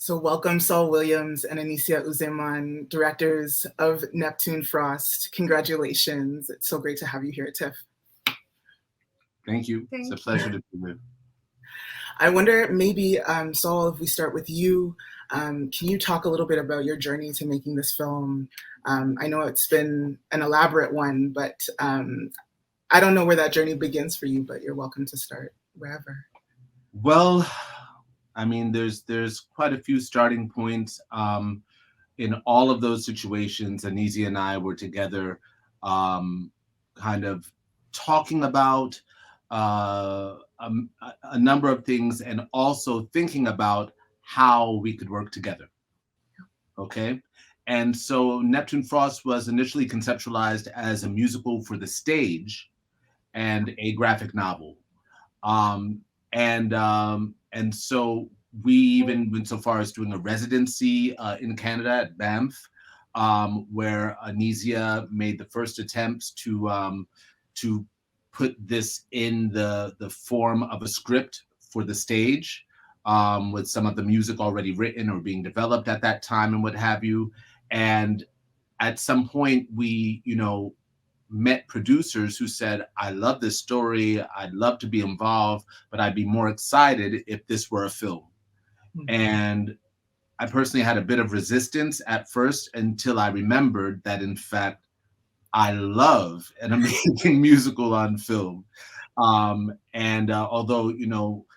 So welcome Saul Williams and Anisia Uzeyman, directors of Neptune Frost. Congratulations. It's so great to have you here, Tiff. Thank you. It's a pleasure to be here. I wonder, maybe, Saul, if we start with you, can you talk a little bit about your journey to making this film? I know it's been an elaborate one, but I don't know where that journey begins for you, but you're welcome to start wherever. Well, I mean, there's quite a few starting points. In all of those situations, Anisia and I were together kind of talking about a number of things and also thinking about how we could work together. Okay. And so Neptune Frost was initially conceptualized as a musical for the stage and a graphic novel. And so we even went so far as doing a residency in Canada at Banff, where Anisia made the first attempts to put this in the form of a script for the stage, with some of the music already written or being developed at that time and what have you. And at some point we, met producers who said, I love this story, I'd love to be involved, but I'd be more excited if this were a film. Mm-hmm. And I personally had a bit of resistance at first until I remembered that, in fact, I love an amazing musical on film. Although,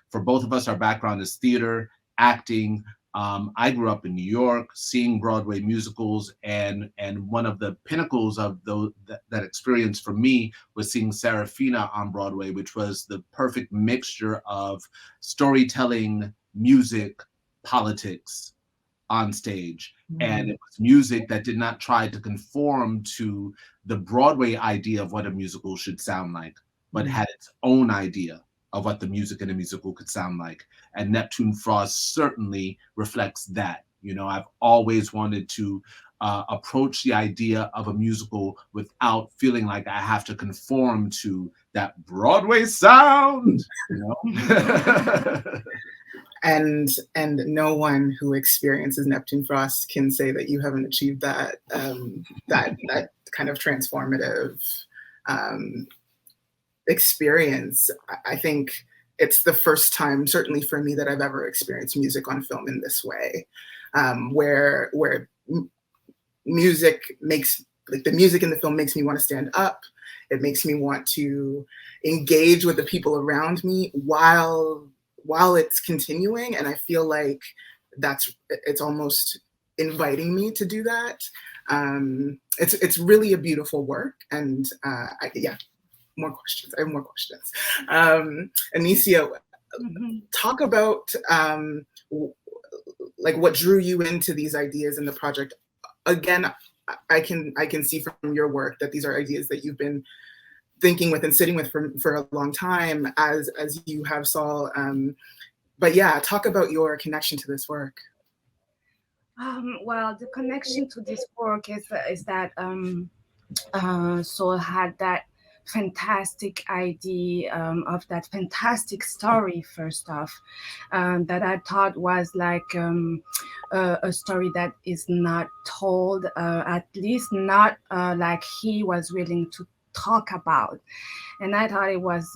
for both of us, our background is theater, acting, I grew up in New York, seeing Broadway musicals, and one of the pinnacles of that experience for me was seeing Serafina on Broadway, which was the perfect mixture of storytelling, music, politics on stage. Mm-hmm. And it was music that did not try to conform to the Broadway idea of what a musical should sound like, but had its own idea of what the music in a musical could sound like. And Neptune Frost certainly reflects that. I've always wanted to approach the idea of a musical without feeling like I have to conform to that Broadway sound, And no one who experiences Neptune Frost can say that you haven't achieved that that kind of transformative experience. I think it's the first time, certainly for me, that I've ever experienced music on film in this way, where music makes, like, the music in the film makes me want to stand up. It makes me want to engage with the people around me while it's continuing, and I feel like it's almost inviting me to do that. It's really a beautiful work, and more questions. I have more questions. Anisia, talk about like what drew you into these ideas in the project. Again, I can see from your work that these are ideas that you've been thinking with and sitting with for a long time, as you have, Saul. But yeah, talk about your connection to this work. Well, the connection to this work is that Saul had that fantastic idea of that fantastic story, first off, that I thought was like a story that is not told, at least not like he was willing to talk about. And I thought it was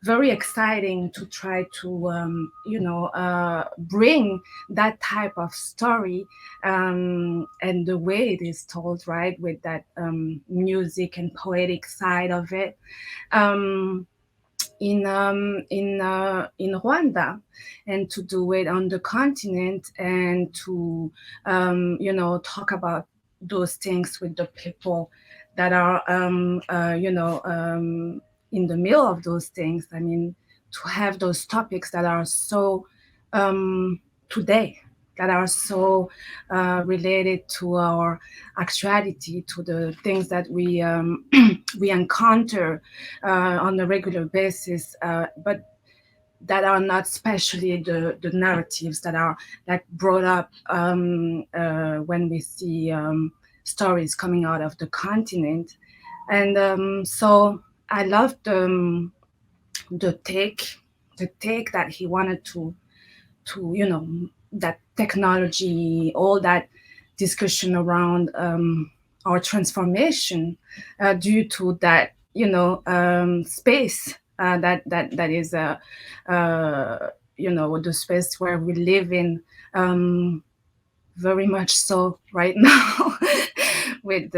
very exciting to try to bring that type of story and the way it is told, right, with that music and poetic side of it in Rwanda, and to do it on the continent, and to talk about those things with the people that are in the middle of those things. I mean, to have those topics that are so today, that are so related to our actuality, to the things that we we encounter on a regular basis, but that are not especially the narratives that are brought up when we see stories coming out of the continent. And so I loved the take that he wanted to to that technology, all that discussion around our transformation due to that space that is the space where we live in, very much so right now. With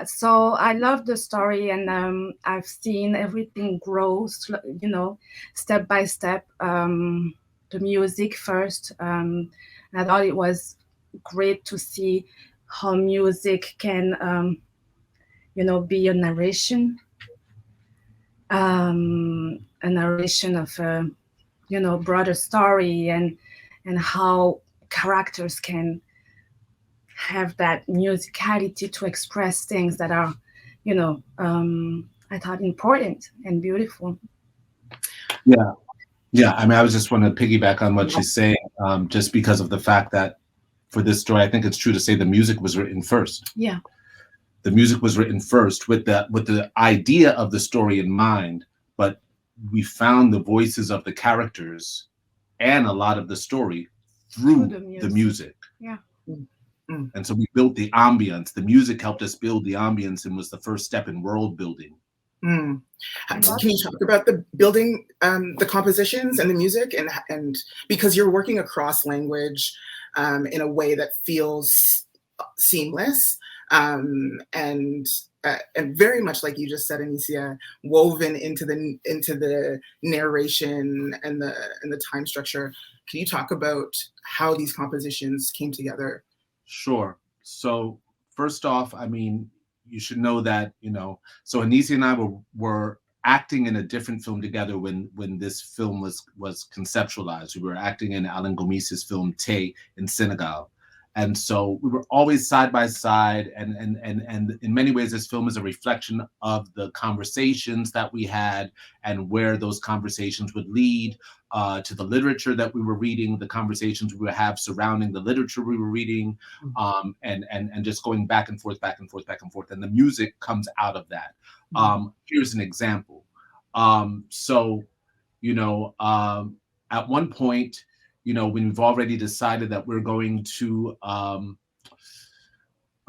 so I love the story, and I've seen everything grow step by step. The music first, I thought it was great to see how music can be a narration, of a broader story, and how characters can have that musicality to express things that are I thought important and beautiful. Yeah, I mean, I was just want to piggyback on what she's saying, just because of the fact that for this story, I think it's true to say the music was written first. Yeah, the music was written first with the idea of the story in mind, but we found the voices of the characters and a lot of the story through the music. Yeah. And so we built the ambience. The music helped us build the ambience and was the first step in world building. Can you talk about the building, the compositions and the music, and because you're working across language in a way that feels seamless, and very much like you just said, Anisia, woven into the narration and the time structure. Can you talk about how these compositions came together? Sure. So first off, I mean, you should know that, so Anisia and I were acting in a different film together when this film was conceptualized. We were acting in Alain Gomis's film Tay in Senegal. And so we were always side by side, and in many ways, this film is a reflection of the conversations that we had and where those conversations would lead to the literature that we were reading, the conversations we would have surrounding the literature we were reading, and just going back and forth, back and forth, back and forth. And the music comes out of that. Here's an example. So, at one point, when we've already decided that we're going to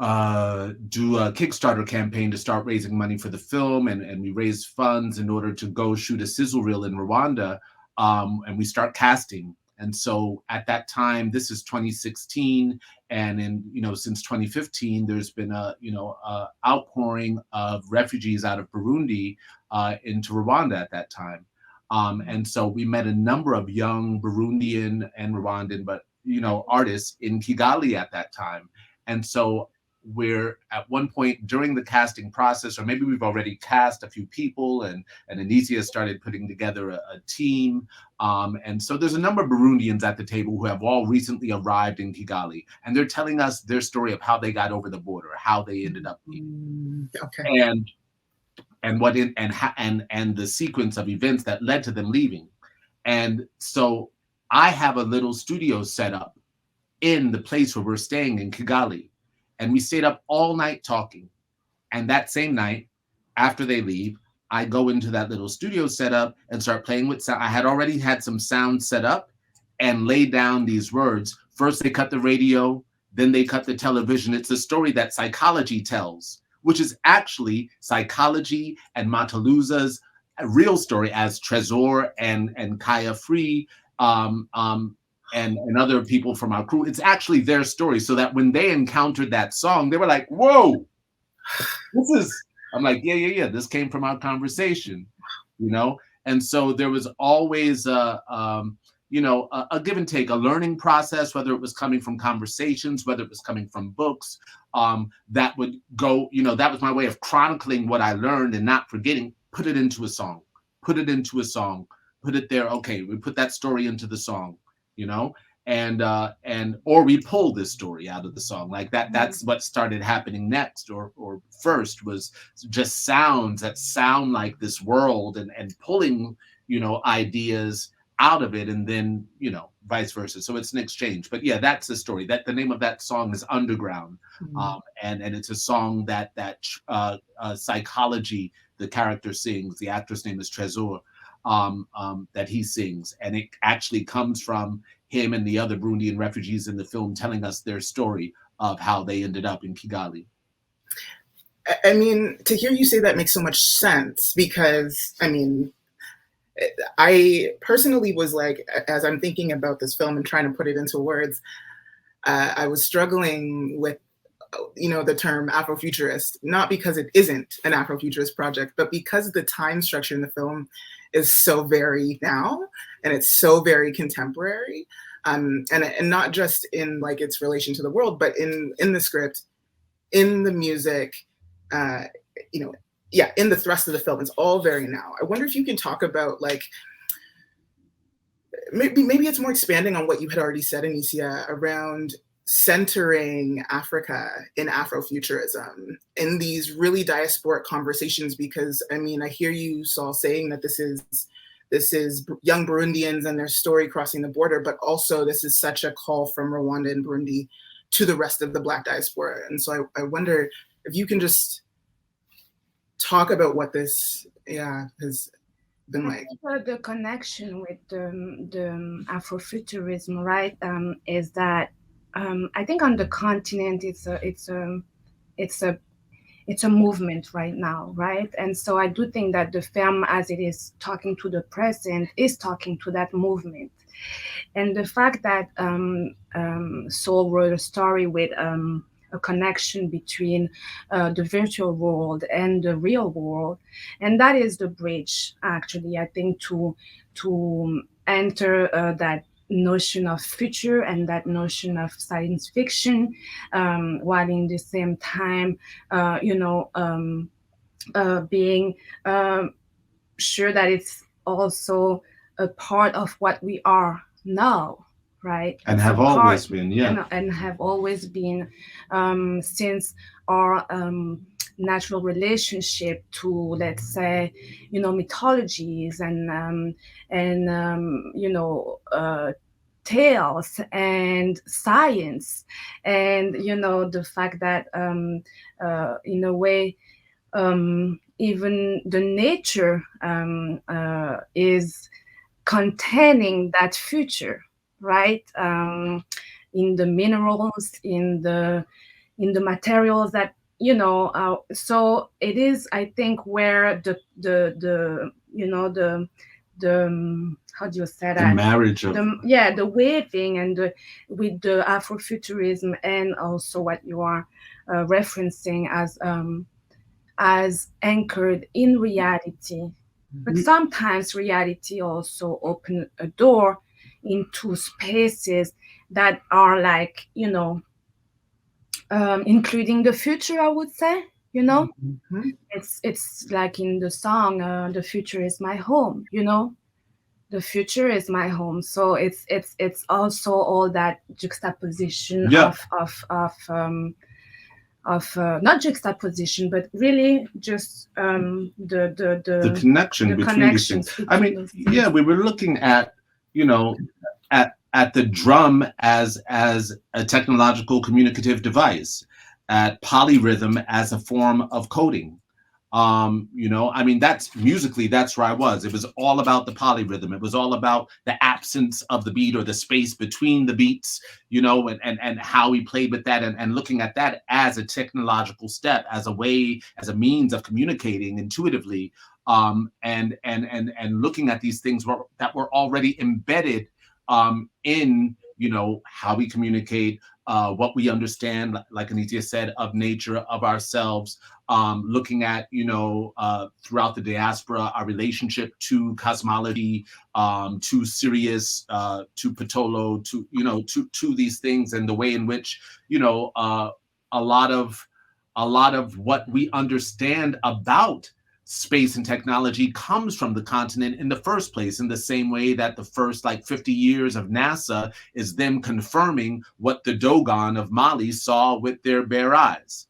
do a Kickstarter campaign to start raising money for the film, and we raise funds in order to go shoot a sizzle reel in Rwanda, and we start casting. And so at that time, this is 2016, and since 2015, there's been a outpouring of refugees out of Burundi into Rwanda at that time. And so we met a number of young Burundian and Rwandan, but artists in Kigali at that time. And so we're at one point during the casting process, or maybe we've already cast a few people, and Anisia started putting together a team. And so there's a number of Burundians at the table who have all recently arrived in Kigali, and they're telling us their story of how they got over the border, how they ended up leaving. Okay. And the sequence of events that led to them leaving. And so I have a little studio set up in the place where we're staying in Kigali, and we stayed up all night talking. And that same night, after they leave, I go into that little studio setup and start playing with sound. I had already had some sound set up and laid down these words. First, they cut the radio, then they cut the television. It's a story that psychology tells, which is actually psychology and Mataluza's real story as Trésor and Kaya Free, and other people from our crew. It's actually their story, so that when they encountered that song, they were like, whoa, I'm like, yeah, this came from our conversation, And so there was always a give and take, a learning process, whether it was coming from conversations, whether it was coming from books, that would go, that was my way of chronicling what I learned and not forgetting, put it into a song, put it there. Okay, we put that story into the song, or we pull this story out of the song like that. That's what started happening next, or first, was just sounds that sound like this world, and pulling, ideas out of it, and then vice versa. So it's an exchange. But yeah, that's the story. That the name of that song is Underground, and it's a song that psychology, the character sings. The actor's name is Trésor, that he sings, and it actually comes from him and the other Burundian refugees in the film telling us their story of how they ended up in Kigali. I mean, to hear you say that makes so much sense, because I mean, I personally was like, as I'm thinking about this film and trying to put it into words, I was struggling with, you know, the term Afrofuturist, not because it isn't an Afrofuturist project, but because the time structure in the film is so very now, and it's so very contemporary, and not just in like its relation to the world, but in the script, in the music, you know, yeah, in the thrust of the film. It's all very now. I wonder if you can talk about like, maybe it's more expanding on what you had already said, Anisia, around centering Africa in Afrofuturism, in these really diasporic conversations, because I mean, I hear you, Saul, saying that this is young Burundians and their story crossing the border, but also this is such a call from Rwanda and Burundi to the rest of the Black diaspora. And so I wonder if you can just talk about what this has been like. The connection with the Afrofuturism, right, is that I think on the continent it's a movement right now, right? And so I do think that the film, as it is talking to the present, is talking to that movement. And the fact that Saul wrote a story with a connection between the virtual world and the real world, and that is the bridge, actually, I think, to enter that notion of future and that notion of science fiction, while in the same time, being sure that it's also a part of what we are now, right? And have always been, and have always been, since our natural relationship to, let's say, mythologies and tales and science, and the fact that in a way, even the nature is containing that future, right? In the minerals, in the materials that so it is, I think, where the how do you say that? The marriage of the waving and with the Afrofuturism, and also what you are referencing as anchored in reality. But sometimes reality also opens a door into spaces that are like, including the future, I would say, Mm-hmm. It's like in the song, the future is my home, the future is my home. So it's also all that juxtaposition of not juxtaposition, but really just the connection between these things. I mean, yeah, we were looking at, at the drum as a technological communicative device, at polyrhythm as a form of coding. I mean, that's musically, that's where I was. It was all about the polyrhythm. It was all about the absence of the beat or the space between the beats, and how we played with that, and looking at that as a technological step, as a way, as a means of communicating intuitively, and looking at these things that were already embedded in, how we communicate, what we understand, like Anisia said, of nature, of ourselves, looking at, throughout the diaspora, our relationship to cosmology, to Sirius, to Patolo, to these things, and the way in which, a lot of what we understand about space and technology comes from the continent in the first place, in the same way that the first 50 years of NASA is them confirming what the Dogon of Mali saw with their bare eyes,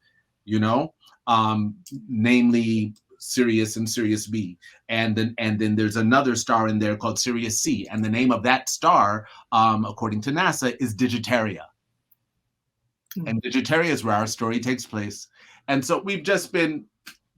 namely Sirius and Sirius B. And then there's another star in there called Sirius C. And the name of that star, according to NASA, is Digitaria. And Digitaria is where our story takes place. And so we've just been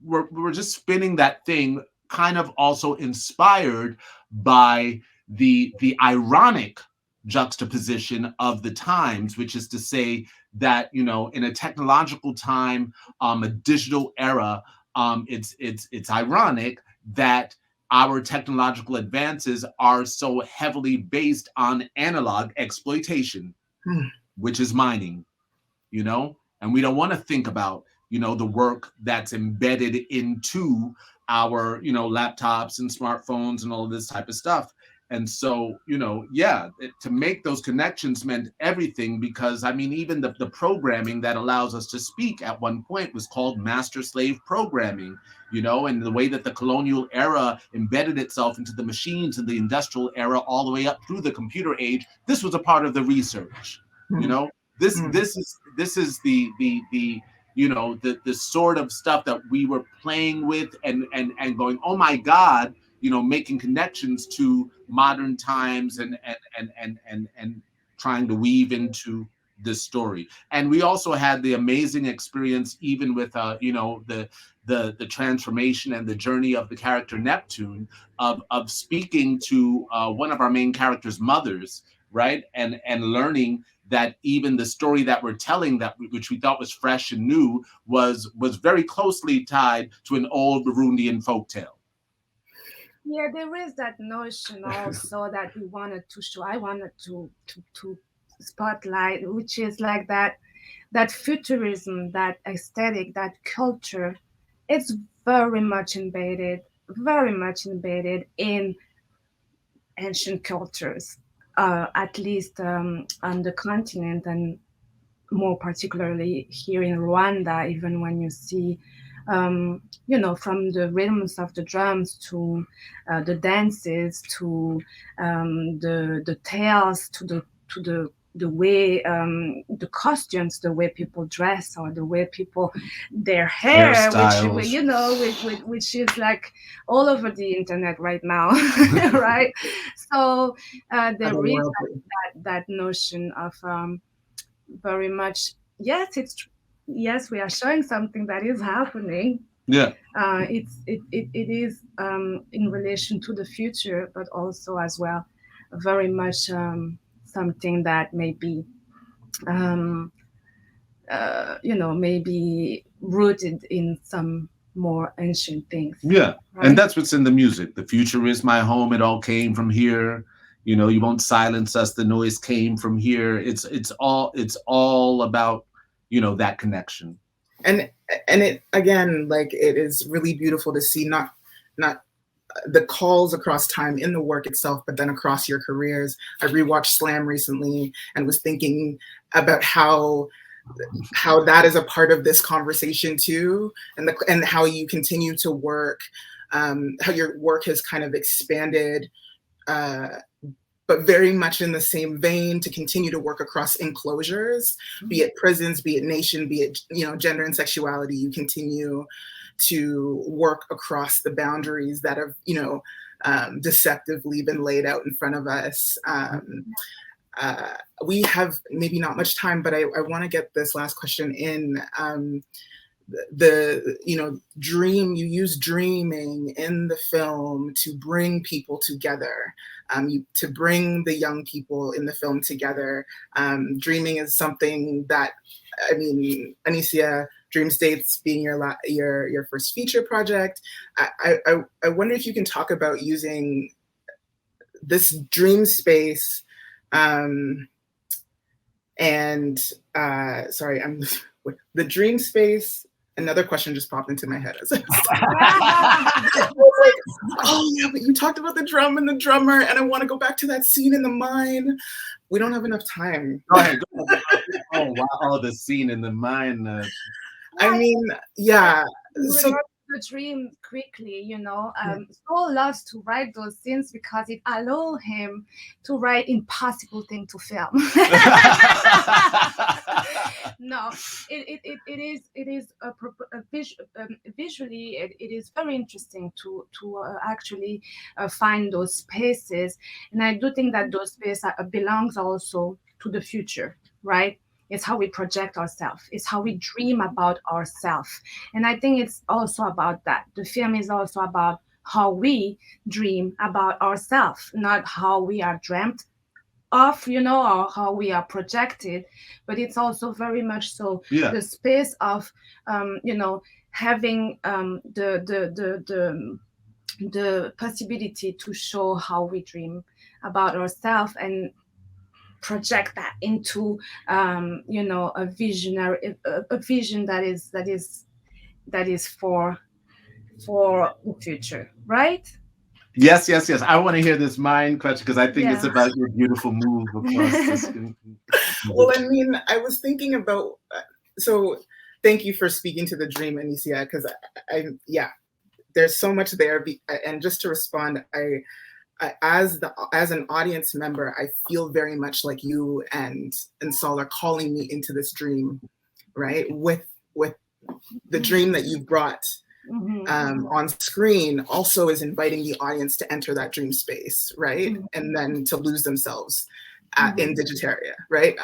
we're just spinning that thing kind of also inspired by the ironic juxtaposition of the times, which is to say that, you know, in a technological time, a digital era, it's ironic that our technological advances are so heavily based on analog exploitation, which is mining, you know, and we don't want to think about, you know, the work that's embedded into our, you know, laptops and smartphones and all of this type of stuff. And so, you know, yeah, to make those connections meant everything, because I mean, even the programming that allows us to speak at one point was called master slave programming, you know, and the way that the colonial era embedded itself into the machines and the industrial era all the way up through the computer age. This was a part of the research, you know. This is the you know, the sort of stuff that we were playing with and going, oh my God, you know, making connections to modern times and trying to weave into this story. And we also had the amazing experience, even with you know, the transformation and the journey of the character Neptune, of speaking to one of our main characters' mothers, right, and learning that even the story that we're telling, that which we thought was fresh and new, was very closely tied to an old Rwandan folktale. Yeah, there is that notion also that we wanted to show. I wanted to spotlight, which is like that futurism, that aesthetic, that culture. It's very much embedded in ancient cultures, at least on the continent, and more particularly here in Rwanda. Even when you see, you know, from the rhythms of the drums to the dances to the tales to the way the costumes, the way people dress, or the way people their hair, which, you know, which is like all over the internet right now, right? So there is that notion of very much, yes, we are showing something that is happening. Yeah. It is in relation to the future, but also as well very much something that may be you know, maybe rooted in some more ancient things. Yeah, right? And that's what's in the music. The future is my home. It all came from here. You know, you won't silence us. The noise came from here. It's all about, you know, that connection. And it, again, like, it is really beautiful to see not the calls across time in the work itself, but then across your careers. I rewatched Slam recently and was thinking about how that is a part of this conversation too, and how you continue to work, how your work has kind of expanded, but very much in the same vein, to continue to work across enclosures, be it prisons, be it nation, be it, you know, gender and sexuality. You continue to work across the boundaries that have, you know, deceptively been laid out in front of us. We have maybe not much time, but I want to get this last question in. You know, you use dreaming in the film to bring people together, to bring the young people in the film together. Dreaming is something that, I mean, Anisia, Dream States being your first feature project, I wonder if you can talk about using this dream space, and sorry, the dream space. Another question just popped into my head as I was like, oh yeah, but you talked about the drum and the drummer, and I want to go back to that scene in the mine. We don't have enough time. Go ahead. Oh wow, oh, the scene in the mine. I mean, yeah. So the dream quickly, you know. Saul loves to write those scenes because it allows him to write impossible things to film. No, it is visually it is very interesting to actually find those spaces, and I do think that those spaces belongs also to the future, right? It's how we project ourselves. It's how we dream about ourselves. And I think it's also about that. The film is also about how we dream about ourselves, not how we are dreamt of, or how we are projected, but it's also very much so the space of, having the possibility to show how we dream about ourselves and project that into a visionary a vision that is for the future, right? Yes. I want to hear this mind question because I think it's about your beautiful move across this. Well, I mean, I was thinking about, so thank you for speaking to the dream, Anisia, because there's so much there. And just to respond, as an audience member, I feel very much like you and Saul are calling me into this dream, right? With the dream that you brought on screen also is inviting the audience to enter that dream space, right? And then to lose themselves in Digitaria, right?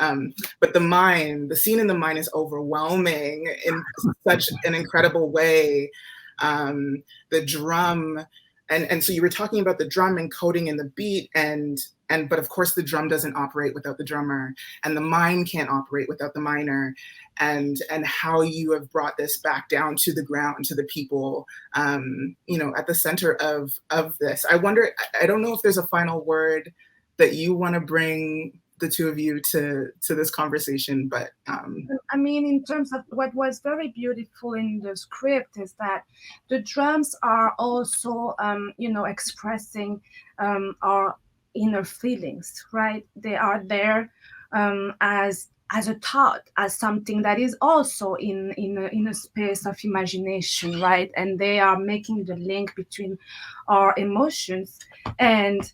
But the scene in the mind is overwhelming in such an incredible way. The drum, and so you were talking about the drum encoding in the beat, but of course the drum doesn't operate without the drummer, and the mine can't operate without the miner, and how you have brought this back down to the ground, to the people, at the center of this. I wonder, I don't know if there's a final word that you want to bring the two of you to this conversation, but I mean, in terms of what was very beautiful in the script is that the drums are also expressing our inner feelings, right? They are there as a thought, as something that is also in a space of imagination, right? And they are making the link between our emotions and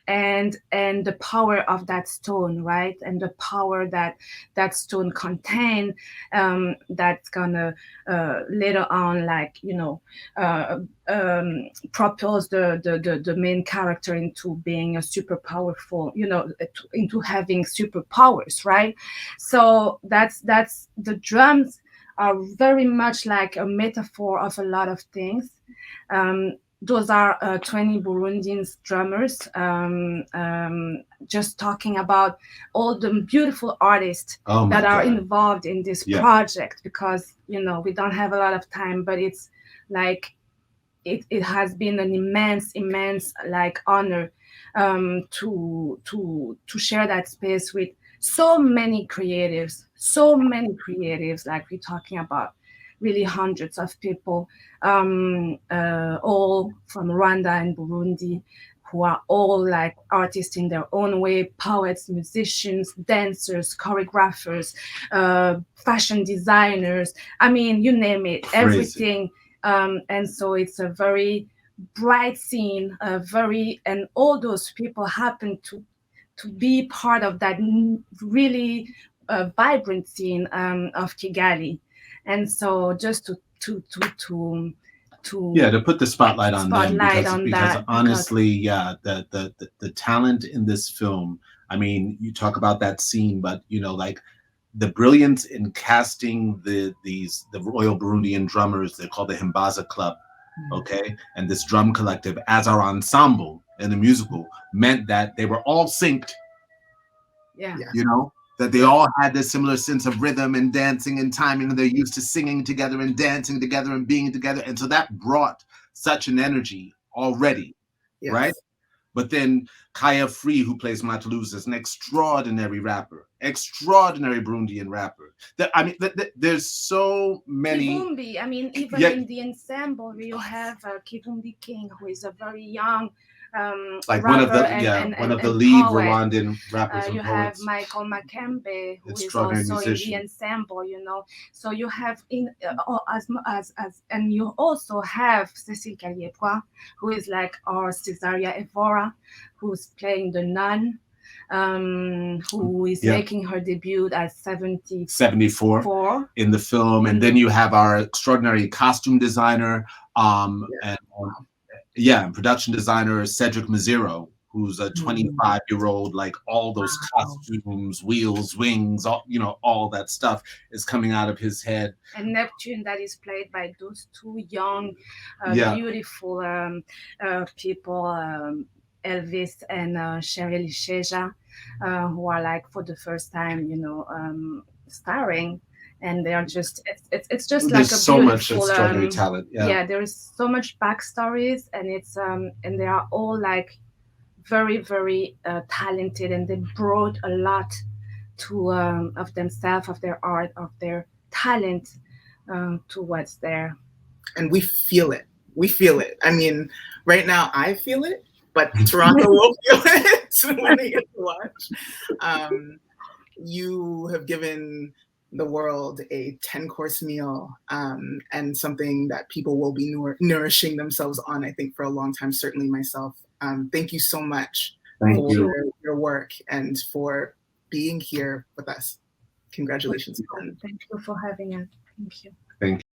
and the power of that stone, right? And the power that stone contain, that's gonna later on, like, propels the main character into being a super powerful, into having superpowers, right? So that's the drums are very much like a metaphor of a lot of things. Those are 20 Burundian drummers, just talking about all the beautiful artists that are involved in this project, because, we don't have a lot of time, but it's like, it has been an immense like honor to share that space with so many creatives, like we're talking about really hundreds of people, all from Rwanda and Burundi, who are all like artists in their own way, poets, musicians, dancers, choreographers, fashion designers. I mean, you name it, everything. And so it's a very bright scene, and all those people happen to be part of that really vibrant scene of Kigali. And so just to put the spotlight on them, because honestly, the talent in this film, I mean, you talk about that scene, but like the brilliance in casting the Royal Burundian drummers, they're called the Himbaza Club, okay, and this drum collective as our ensemble in the musical meant that they were all synced, that they all had this similar sense of rhythm and dancing and timing, and they're used to singing together and dancing together and being together. And so that brought such an energy already, right? But then Kaya Free, who plays Matalouz, is an extraordinary rapper, extraordinary Burundian rapper. There's so many. Kivumbi, I mean, even in the ensemble, you have Kivumbi King, who is a very young like one of the lead poet. Rwandan rappers. You have Michael Makembe, who is also musician. In the ensemble, So you have and you also have Cécile Kaliepwa, who is like our Cesaria Evora, who's playing the nun, who is making her debut at 74 in the film. And then you have our extraordinary costume designer and production designer Cedric Maziro, who's a 25-year-old, like all those costumes, wheels, wings, all, you know, all that stuff is coming out of his head. And Neptune, that is played by those two young, beautiful people, Elvis and Cheryl Sheja, who are like for the first time, you know, starring. And they are just, it's just There's like a so much beautiful, extraordinary talent. Yeah, there is so much backstories, and it's and they are all like very, very talented, and they brought a lot to of themselves, of their art, of their talent to what's there. And we feel it. We feel it. I mean, right now I feel it, but Toronto will feel it when they get to watch. You have given the world a 10-course meal, and something that people will be nourishing themselves on, I think, for a long time, certainly myself. Thank you so much for your work and for being here with us. Congratulations again. Thank you for having us. Thank you. Thank you.